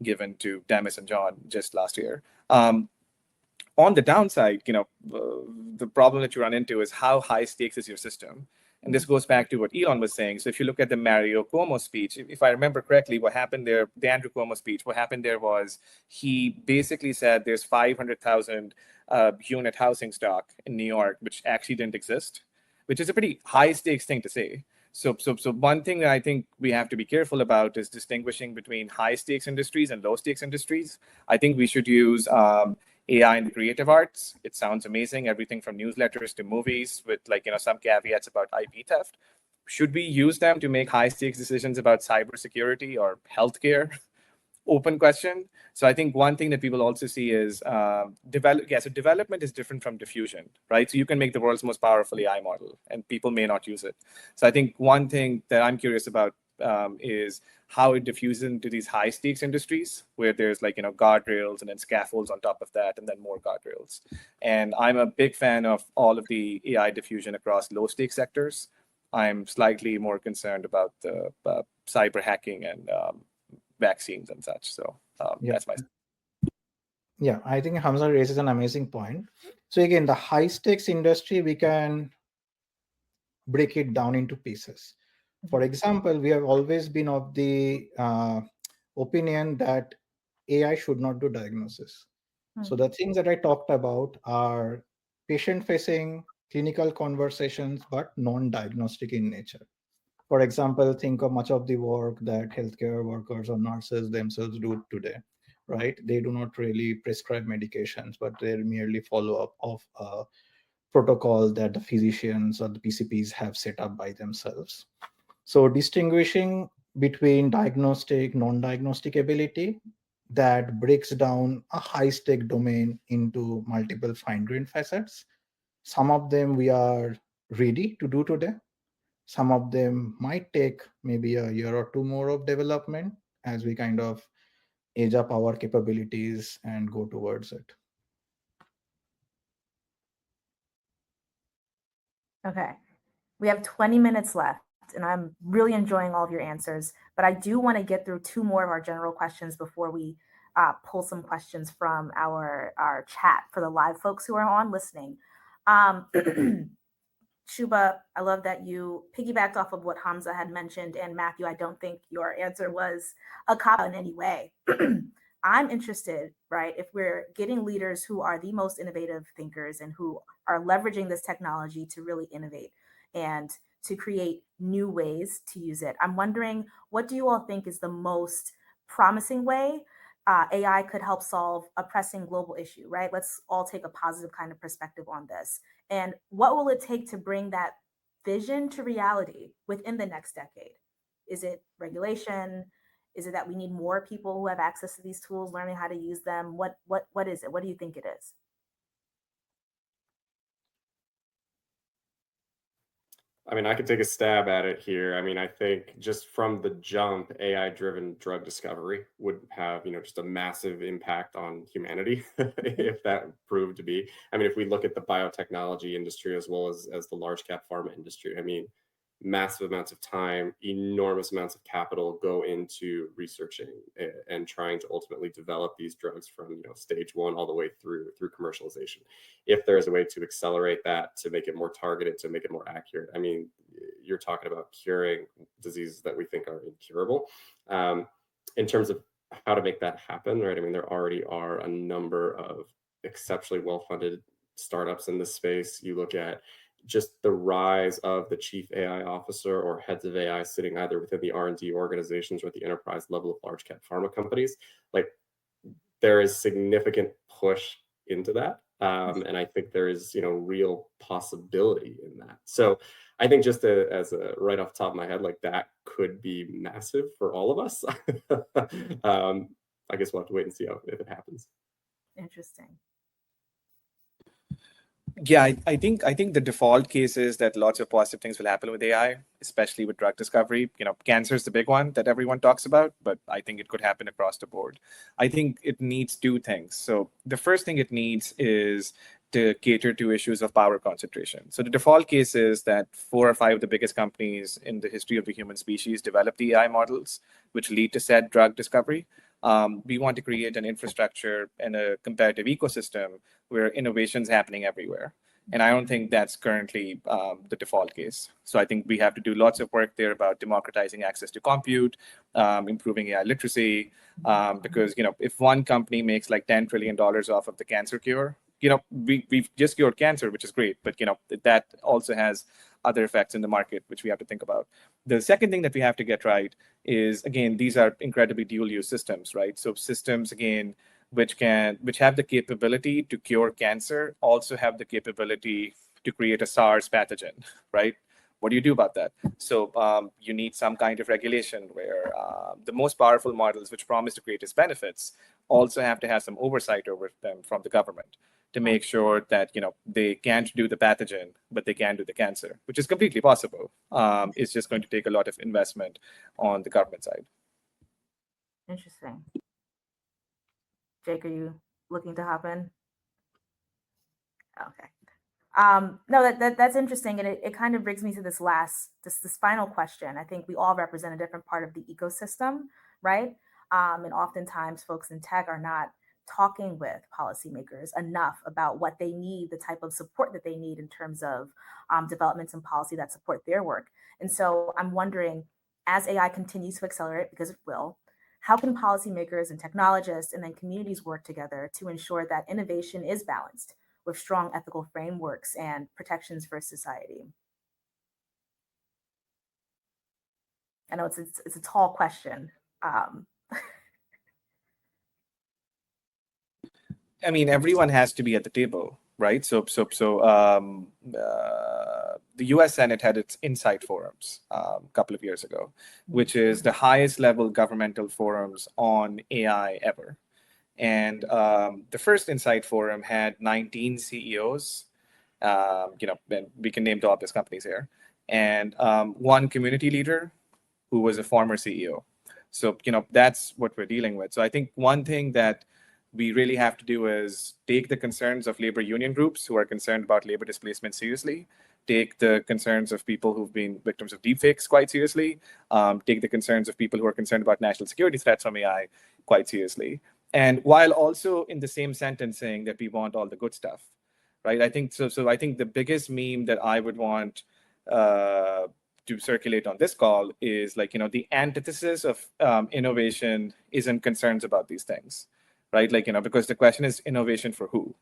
given to Demis and John just last year. On the downside, the problem that you run into is how high stakes is your system. And this goes back to what Elon was saying. So if you look at the Mario Cuomo speech, if I remember correctly, what happened there, the Andrew Cuomo speech, what happened there was he basically said there's 500,000 unit housing stock in New York, which actually didn't exist, which is a pretty high stakes thing to say. So one thing that I think we have to be careful about is distinguishing between high stakes industries and low stakes industries. I think we should use AI in the creative arts. It sounds amazing. Everything from newsletters to movies with some caveats about IP theft. Should we use them to make high stakes decisions about cybersecurity or healthcare? Open question. So I think one thing that people also see is so development is different from diffusion, right? So you can make the world's most powerful AI model and people may not use it. So I think one thing that I'm curious about is how it diffuses into these high stakes industries where there's guardrails and then scaffolds on top of that and then more guardrails. And I'm a big fan of all of the AI diffusion across low stakes sectors. I'm slightly more concerned about the cyber hacking and vaccines and such. So that's my. Yeah, I think Hamza raises an amazing point. So again, the high stakes industry, we can break it down into pieces. For example, we have always been of the opinion that AI should not do diagnosis. So the things that I talked about are patient-facing clinical conversations, but non-diagnostic in nature. For example, think of much of the work that healthcare workers or nurses themselves do today, right? They do not really prescribe medications, but they merely follow up of a protocol that the physicians or the PCPs have set up by themselves. So distinguishing between diagnostic, non-diagnostic ability that breaks down a high-stake domain into multiple fine-grained facets. Some of them we are ready to do today. Some of them might take maybe a year or two more of development as we kind of age up our capabilities and go towards it. Okay. We have 20 minutes left, and I'm really enjoying all of your answers, but I do want to get through 2 more of our general questions before we pull some questions from our chat for the live folks who are on listening. Shubha, I love that you piggybacked off of what Hamza had mentioned, and Matthew, I don't think your answer was a cop in any way. I'm interested, right, if we're getting leaders who are the most innovative thinkers and who are leveraging this technology to really innovate and to create new ways to use it. I'm wondering, what do you all think is the most promising way AI could help solve a pressing global issue, right? Let's all take a positive kind of perspective on this. And what will it take to bring that vision to reality within the next decade? Is it regulation? Is it that we need more people who have access to these tools, learning how to use them? What is it? What do you think it is? I mean, I could take a stab at it here. I mean, I think just from the jump, AI-driven drug discovery would have, just a massive impact on humanity if that proved to be. I mean, if we look at the biotechnology industry as well as the large cap pharma industry, I mean, massive amounts of time, enormous amounts of capital go into researching and trying to ultimately develop these drugs from stage one all the way through commercialization. If there is a way to accelerate that, to make it more targeted, to make it more accurate, I mean, you're talking about curing diseases that we think are incurable. In terms of how to make that happen, right? I mean, there already are a number of exceptionally well-funded startups in this space. You look at just the rise of the chief AI officer or heads of AI sitting either within the R&D organizations or at the enterprise level of large cap pharma companies. Like, there is significant push into that. And I think there is, real possibility in that. So I think just as a right off the top of my head, like that could be massive for all of us. I guess we'll have to wait and see if it happens. Interesting. Yeah, I think the default case is that lots of positive things will happen with AI, especially with drug discovery. Cancer is the big one that everyone talks about, but I think it could happen across the board. I think it needs two things. So the first thing it needs is to cater to issues of power concentration. So the default case is that 4 or 5 of the biggest companies in the history of the human species develop the AI models, which lead to said drug discovery. We want to create an infrastructure and a competitive ecosystem where innovation's happening everywhere. And I don't think that's currently the default case. So I think we have to do lots of work there about democratizing access to compute, improving AI literacy, because if one company makes like $10 trillion off of the cancer cure, we've just cured cancer, which is great, but that also has other effects in the market, which we have to think about. The second thing that we have to get right is, again, these are incredibly dual-use systems, right? So systems, again, which have the capability to cure cancer, also have the capability to create a SARS pathogen, right? What do you do about that? So you need some kind of regulation where the most powerful models, which promise to create its benefits, also have to have some oversight over them from the government to make sure that they can't do the pathogen, but they can do the cancer, which is completely possible. It's just going to take a lot of investment on the government side. Interesting. Jake, are you looking to hop in? Okay. No, that's interesting, and it kind of brings me to this final question. I think we all represent a different part of the ecosystem, right? And oftentimes, folks in tech are not talking with policymakers enough about what they need, the type of support that they need in terms of developments in policy that support their work. And so I'm wondering, as AI continues to accelerate, because it will, how can policymakers and technologists and then communities work together to ensure that innovation is balanced with strong ethical frameworks and protections for society? I know it's a tall question. I mean, everyone has to be at the table, right? So the U.S. Senate had its Insight Forums a couple of years ago, which is the highest level governmental forums on AI ever. And the first Insight Forum had 19 CEOs, and we can name the obvious companies here, and one community leader who was a former CEO. So, that's what we're dealing with. So I think one thing that we really have to do is take the concerns of labor union groups who are concerned about labor displacement seriously, take the concerns of people who've been victims of deepfakes quite seriously, take the concerns of people who are concerned about national security threats from AI quite seriously. And while also in the same sentence saying that we want all the good stuff, right? I think so. So I think the biggest meme that I would want to circulate on this call is like, the antithesis of innovation isn't concerns about these things, right? Like, because the question is innovation for who?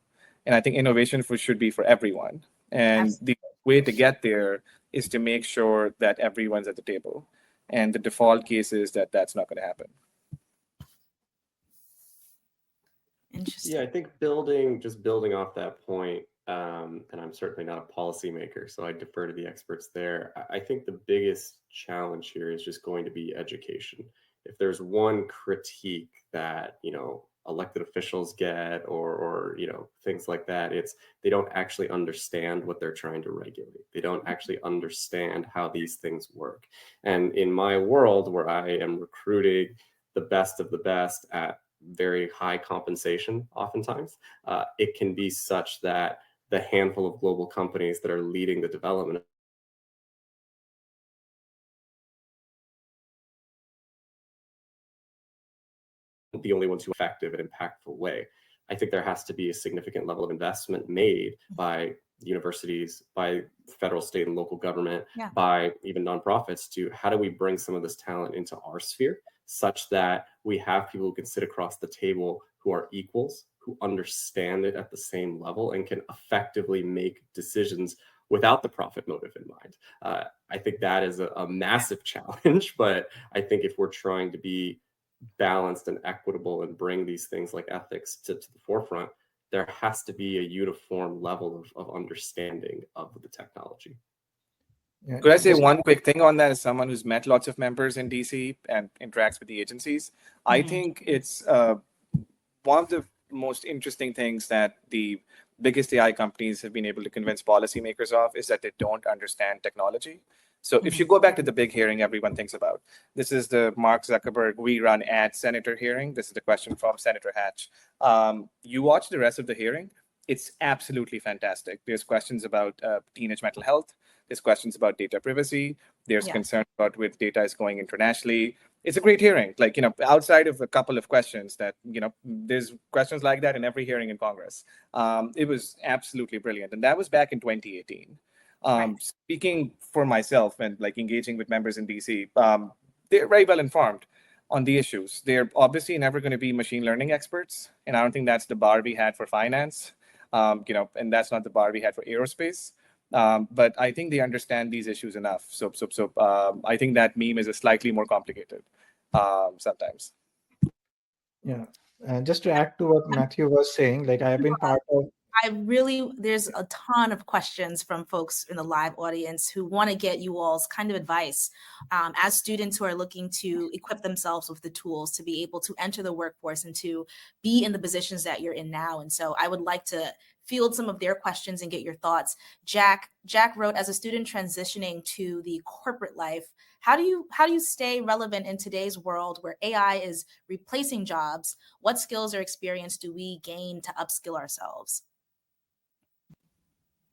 And I think innovation should be for everyone. And the way to get there is to make sure that everyone's at the table. And the default case is that that's not going to happen. Interesting. Yeah, I think building off that point, and I'm certainly not a policymaker, so I defer to the experts there. I think the biggest challenge here is just going to be education. If there's one critique that, elected officials get, or things like that. It's they don't actually understand what they're trying to regulate. They don't actually understand how these things work. And in my world, where I am recruiting the best of the best at very high compensation, oftentimes, it can be such that the handful of global companies that are leading the development the only ones who are effective and impactful way. I think there has to be a significant level of investment made by universities, by federal, state, and local government, Yeah. by even nonprofits, to how do we bring some of this talent into our sphere such that we have people who can sit across the table who are equals, who understand it at the same level and can effectively make decisions without the profit motive in mind. I think that is a massive challenge, but I think if we're trying to be balanced and equitable and bring these things like ethics to the forefront, there has to be a uniform level of understanding of the technology. Yeah, Could I say just- one quick thing on that as someone who's met lots of members in DC and interacts with the agencies? I think it's one of the most interesting things that the biggest AI companies have been able to convince policymakers of is that they don't understand technology. So if you go back to the big hearing everyone thinks about, this is the Mark Zuckerberg "We Run Ad" Senator hearing. This is the question from Senator Hatch. You watch the rest of the hearing, it's absolutely fantastic. There's questions about teenage mental health. There's questions about data privacy. There's concern about where data is going internationally. It's a great hearing. Like, outside of a couple of questions that, there's questions like that in every hearing in Congress. It was absolutely brilliant. And that was back in 2018. Speaking for myself and like engaging with members in DC, they're very well informed on the issues. They're obviously never going to be machine learning experts. And I don't think that's the bar we had for finance, and that's not the bar we had for aerospace. But I think they understand these issues enough. So I think that meme is a slightly more complicated sometimes. Yeah. Just to add to what Matthew was saying, like I have been part of. There's a ton of questions from folks in the live audience who want to get you all's kind of advice as students who are looking to equip themselves with the tools to be able to enter the workforce and to be in the positions that you're in now. And so I would like to field some of their questions and get your thoughts. Jack wrote, as a student transitioning to the corporate life, how do you stay relevant in today's world where AI is replacing jobs? What skills or experience do we gain to upskill ourselves?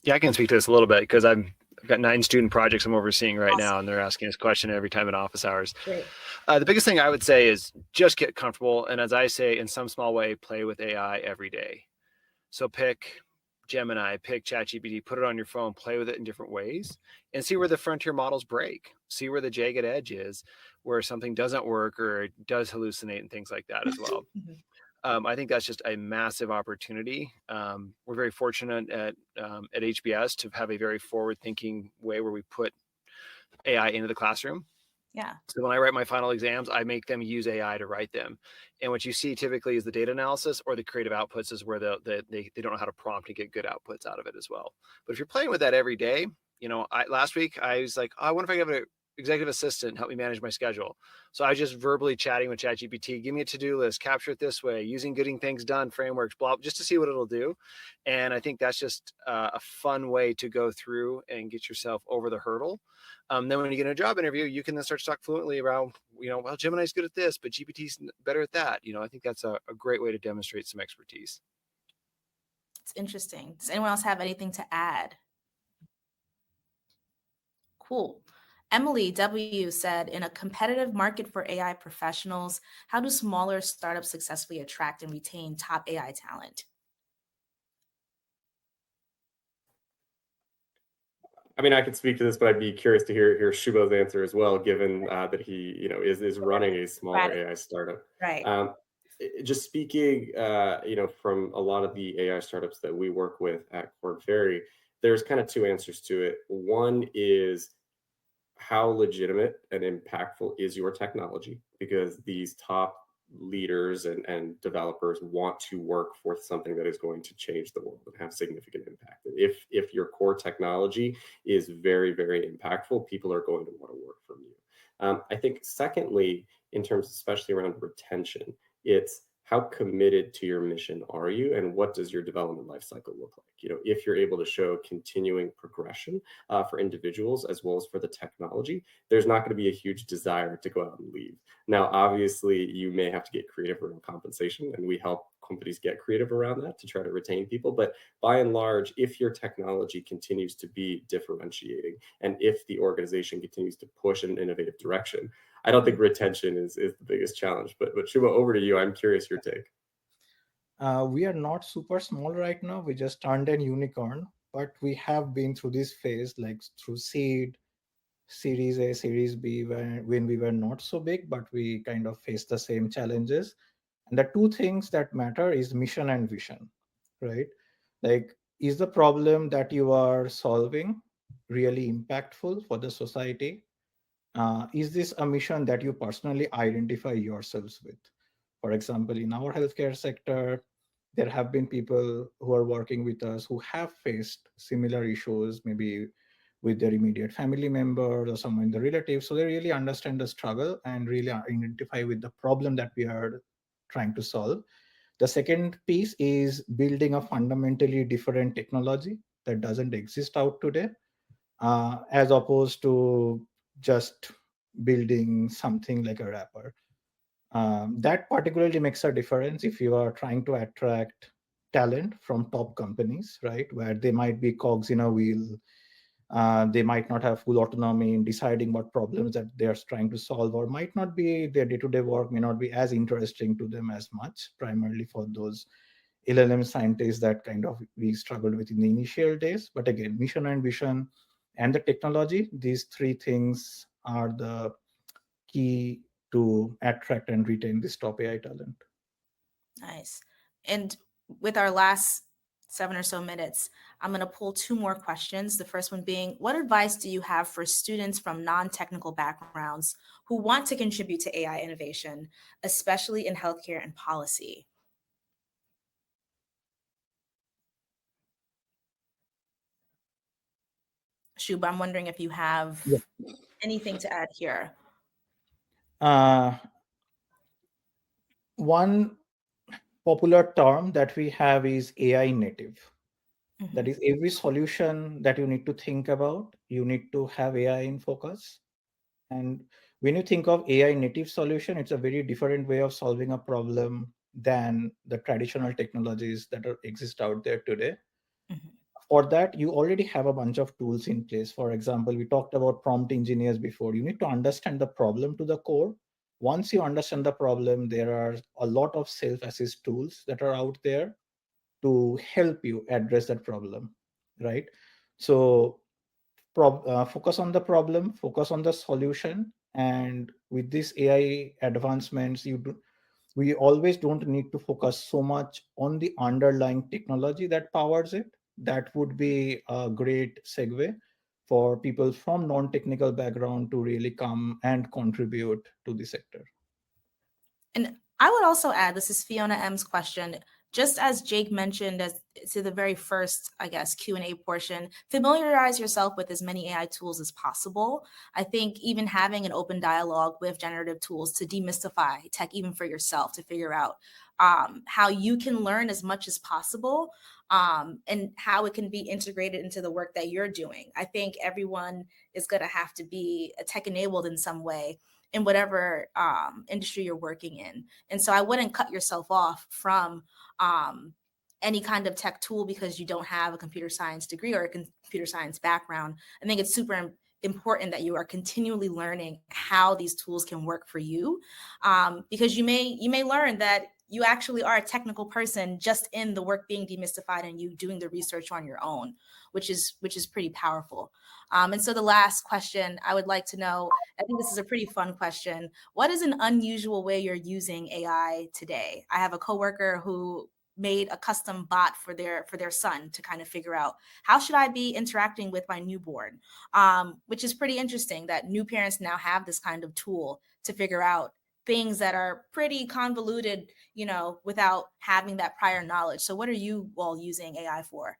Yeah, I can speak to this a little bit because I've got 9 student projects I'm overseeing right now, and they're asking this question every time in office hours. Great. The biggest thing I would say is just get comfortable. And as I say, in some small way, play with AI every day. So pick Gemini, pick ChatGPT, put it on your phone, play with it in different ways, and see where the frontier models break. See where the jagged edge is, where something doesn't work or it does hallucinate and things like that as well. I think that's just a massive opportunity. We're very fortunate at HBS to have a very forward-thinking way where we put AI into the classroom. Yeah. So when I write my final exams, I make them use AI to write them. And what you see typically is the data analysis or the creative outputs is where they don't know how to prompt and get good outputs out of it as well. But if you're playing with that every day, last week I was like, I wonder if I can have an executive assistant help me manage my schedule. So I was just verbally chatting with ChatGPT, give me a to-do list, capture it this way, using getting things done frameworks, blah, just to see what it'll do. And I think that's just a fun way to go through and get yourself over the hurdle. Then when you get a job interview, you can then start to talk fluently around, well, Gemini's good at this, but GPT's better at that. I think that's a great way to demonstrate some expertise. It's interesting. Does anyone else have anything to add? Cool. Emily W. said, in a competitive market for AI professionals, how do smaller startups successfully attract and retain top AI talent? I mean, I could speak to this, but I'd be curious to hear Shubha's answer as well, given that he, is running a smaller AI startup. Right. Just speaking, from a lot of the AI startups that we work with at Korn Ferry, there's kind of 2 answers to it. One is, how legitimate and impactful is your technology? Because these top leaders and developers want to work for something that is going to change the world and have significant impact. If your core technology is very, very impactful, people are going to want to work from you. I think secondly, in terms especially around retention, it's how committed to your mission are you, and what does your development life cycle look like? If you're able to show continuing progression for individuals as well as for the technology, there's not going to be a huge desire to go out and leave. Now, obviously, you may have to get creative around compensation, and we help companies get creative around that to try to retain people. But by and large, if your technology continues to be differentiating, and if the organization continues to push in an innovative direction, I don't think retention is the biggest challenge. But Shubha, over to you. I'm curious your take. We are not super small right now. We just turned an unicorn, but we have been through this phase, like through seed, Series A, Series B, when we were not so big, but we kind of faced the same challenges. And the two things that matter is mission and vision, right? Like, is the problem that you are solving really impactful for the society? Is this a mission that you personally identify yourselves with? For example, in our healthcare sector, there have been people who are working with us who have faced similar issues, maybe with their immediate family members or someone in the relatives. So they really understand the struggle and really identify with the problem that we are trying to solve. The second piece is building a fundamentally different technology that doesn't exist out today, as opposed to just building something like a wrapper. That particularly makes a difference if you are trying to attract talent from top companies, right? Where they might be cogs in a wheel. They might not have full autonomy in deciding what problems that they are trying to solve, or might not be their day-to-day work may not be as interesting to them as much, primarily for those LLM scientists that kind of we struggled with in the initial days. But again, mission and vision and the technology, these three things are the key to attract and retain this top AI talent. Nice. And with our last 7 or so minutes, I'm going to pull two more questions. The first one being, what advice do you have for students from non-technical backgrounds who want to contribute to AI innovation, especially in healthcare and policy? Shub, I'm wondering if you have anything to add here. One popular term that we have is AI native. Mhm. That is, every solution that you need to think about, you need to have AI in focus. And when you think of AI native solution, it's a very different way of solving a problem than the traditional technologies that exist out there today. Mhm. For that, you already have a bunch of tools in place. For example, we talked about prompt engineers before. You need to understand the problem to the core. Once you understand the problem, there are a lot of self-assist tools that are out there to help you address that problem, right? So focus on the problem, focus on the solution. And with these AI advancements, we always don't need to focus so much on the underlying technology that powers it. That would be a great segue for people from non-technical background to really come and contribute to the sector. And I would also add, this is Fiona M's question, just as Jake mentioned as to the very first, I guess, Q&A portion, familiarize yourself with as many AI tools as possible. I think even having an open dialogue with generative tools to demystify tech, even for yourself, to figure out how you can learn as much as possible, and how it can be integrated into the work that you're doing. I think everyone is going to have to be tech enabled in some way in whatever industry you're working in. And so I wouldn't cut yourself off from any kind of tech tool because you don't have a computer science degree or a computer science background. I think it's super important that you are continually learning how these tools can work for you, because you may learn that you actually are a technical person just in the work being demystified and you doing the research on your own, which is pretty powerful. And so the last question I would like to know, I think this is a pretty fun question. What is an unusual way you're using AI today? I have a coworker who made a custom bot for their son to kind of figure out how should I be interacting with my newborn, which is pretty interesting that new parents now have this kind of tool to figure out things that are pretty convoluted, without having that prior knowledge. So what are you all using AI for?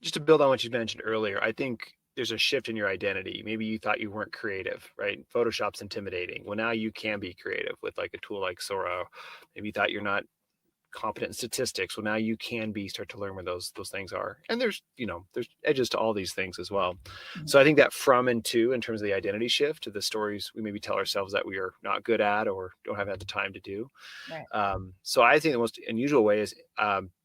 Just to build on what you mentioned earlier, I think there's a shift in your identity. Maybe you thought you weren't creative, right? Photoshop's intimidating. Well, now you can be creative with like a tool like Sora. Maybe you thought you're not competent in statistics. Well, now you can start to learn where those things are. And there's edges to all these things as well. So I think that from and to, in terms of the identity shift, to the stories we maybe tell ourselves that we are not good at or don't have had the time to do. Right. So I think the most unusual way is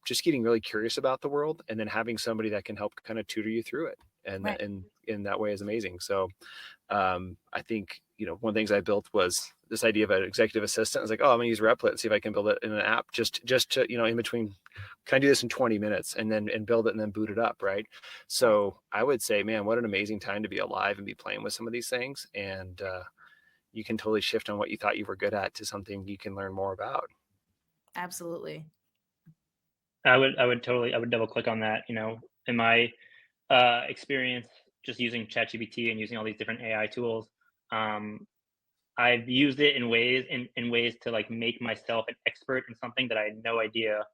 just getting really curious about the world, and then having somebody that can help kind of tutor you through it. And Right. that, in that way is amazing. So I think, one of the things I built was this idea of an executive assistant. I was like, oh, I'm gonna use Replit and see if I can build it in an app, just to, in between, can I do this in 20 minutes and build it and then boot it up, right? So I would say, man, what an amazing time to be alive and be playing with some of these things. And you can totally shift on what you thought you were good at to something you can learn more about. Absolutely. I would double click on that. In my experience just using ChatGPT and using all these different AI tools, I've used it in ways to like make myself an expert in something that I had no idea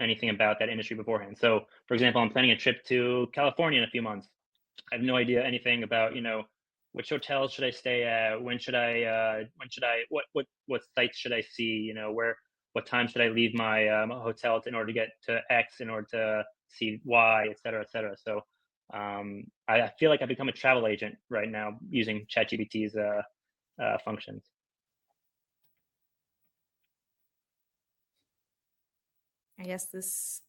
anything about that industry beforehand. So, for example, I'm planning a trip to California in a few months. I have no idea anything about, which hotels should I stay at? What sites should I see? What time should I leave my hotel in order to get to X, in order to see Y, et cetera, et cetera. So I feel like I've become a travel agent right now using ChatGPT's functions. I guess this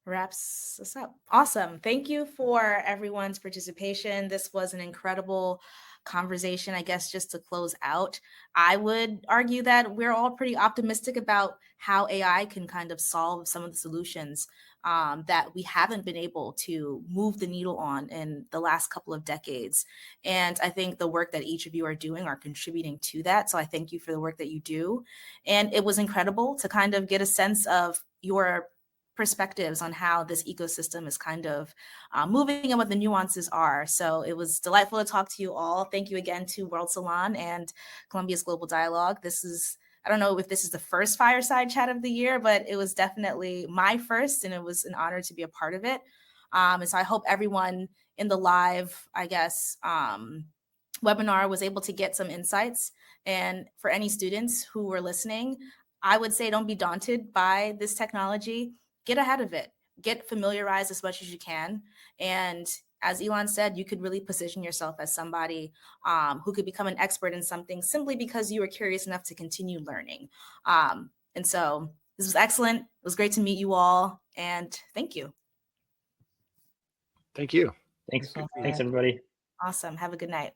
wraps us up. Awesome. Thank you for everyone's participation. This was an incredible conversation. I guess just to close out, I would argue that we're all pretty optimistic about how AI can kind of solve some of the solutions that we haven't been able to move the needle on in the last couple of decades. And I think the work that each of you are doing are contributing to that. So I thank you for the work that you do. And it was incredible to kind of get a sense of your perspectives on how this ecosystem is kind of moving and what the nuances are. So it was delightful to talk to you all. Thank you again to World Salon and Columbia's Global Dialogue. I don't know if this is the first Fireside Chat of the year, but it was definitely my first, and it was an honor to be a part of it. And so I hope everyone in the live, webinar was able to get some insights. And for any students who were listening, I would say don't be daunted by this technology. Get ahead of it. Get familiarized as much as you can. And as Elon said, you could really position yourself as somebody who could become an expert in something simply because you were curious enough to continue learning. And so this was excellent. It was great to meet you all. And thank you. Thank you. Thanks, everybody. Awesome. Have a good night.